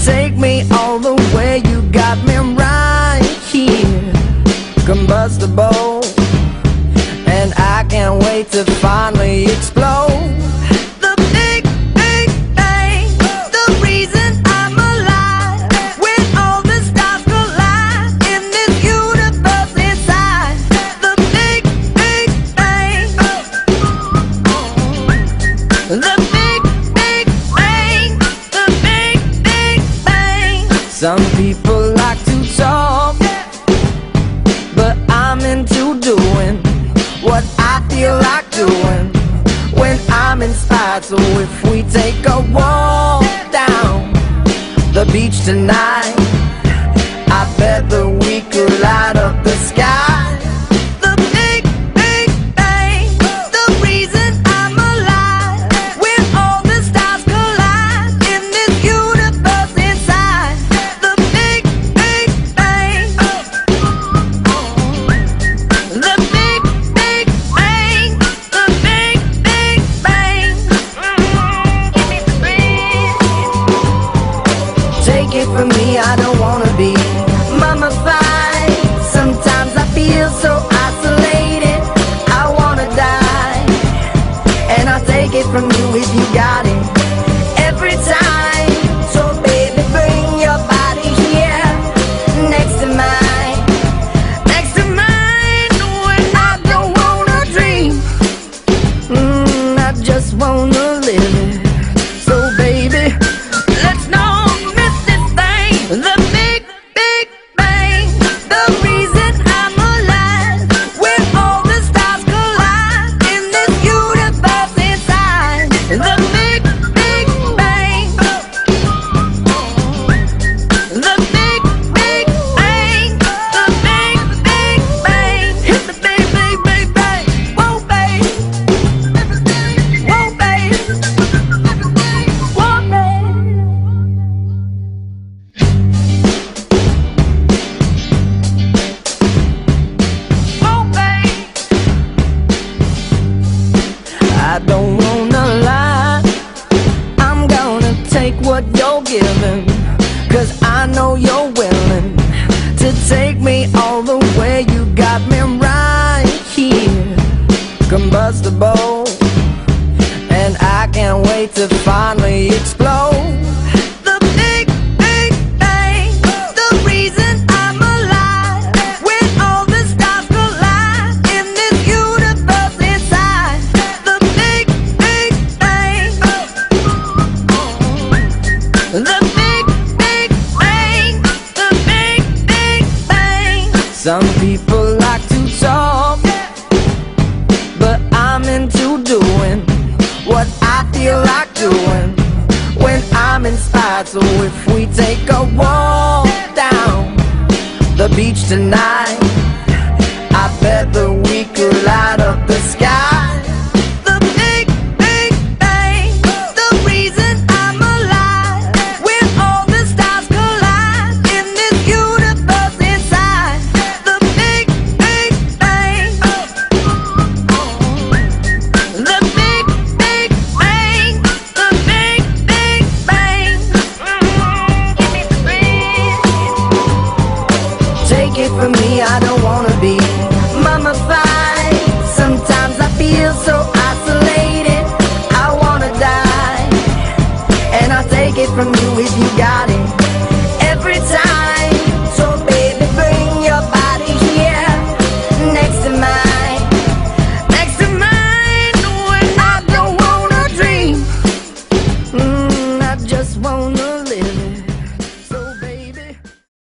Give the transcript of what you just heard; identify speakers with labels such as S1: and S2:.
S1: take me all the way. You got me right here, combustible, and I can't wait to finally explode. The big, big bang, the reason I'm alive. When all the stars collide in this universe inside. The big, big bang. The big, big bang. The big, big bang. Some people like to talk, but I'm into doing what I feel like doing when I'm inspired. So if we take a walk down the beach tonight, I bet that we could light up the sky. The big, big bang, the reason I'm alive. When all the stars collide in this universe inside. The big, big bang. The big, big bang. The big, big bang. Give me the breeze. Take it from me, I don't wanna be mummified. Sometimes I feel so isolated, I wanna die. And I'll take it from you if you got it every time. So baby, bring your body here next to mine. Next to mine, when I don't wanna dream, I just wanna live it. So baby, let's not miss this thing. The big, big bang, the reason I'm alive. When all the stars collide in this universe inside. The big, big bang. The big, big bang. The big, big bang. Hit the big, big, big bang. Whoa, babe. Whoa, babe. Whoa, babe. Whoa, babe. I don't wanna lie, I'm gonna take what you're giving, 'cause I know you're willing to take me all the way. You got me right here, combustible, and I can't wait to finally explode. The big, big bang, the reason I'm alive. When all the stars collide in this universe inside. The big, big bang. The big, big bang. The big, big bang. Some people like to talk, but I'm into doing what I feel like doing when I'm inspired. So if we take a walk down the beach tonight, I bet that we could light up the sky. The big, big bang, the reason I'm alive. When all the stars collide in this universe inside. The big, big bang. The big, big bang. The big, big bang. Give me the breeze. Take it from me, I don't wanna be mummified. Sometimes I feel so isolated, I wanna die. And I'll take it from you if you got it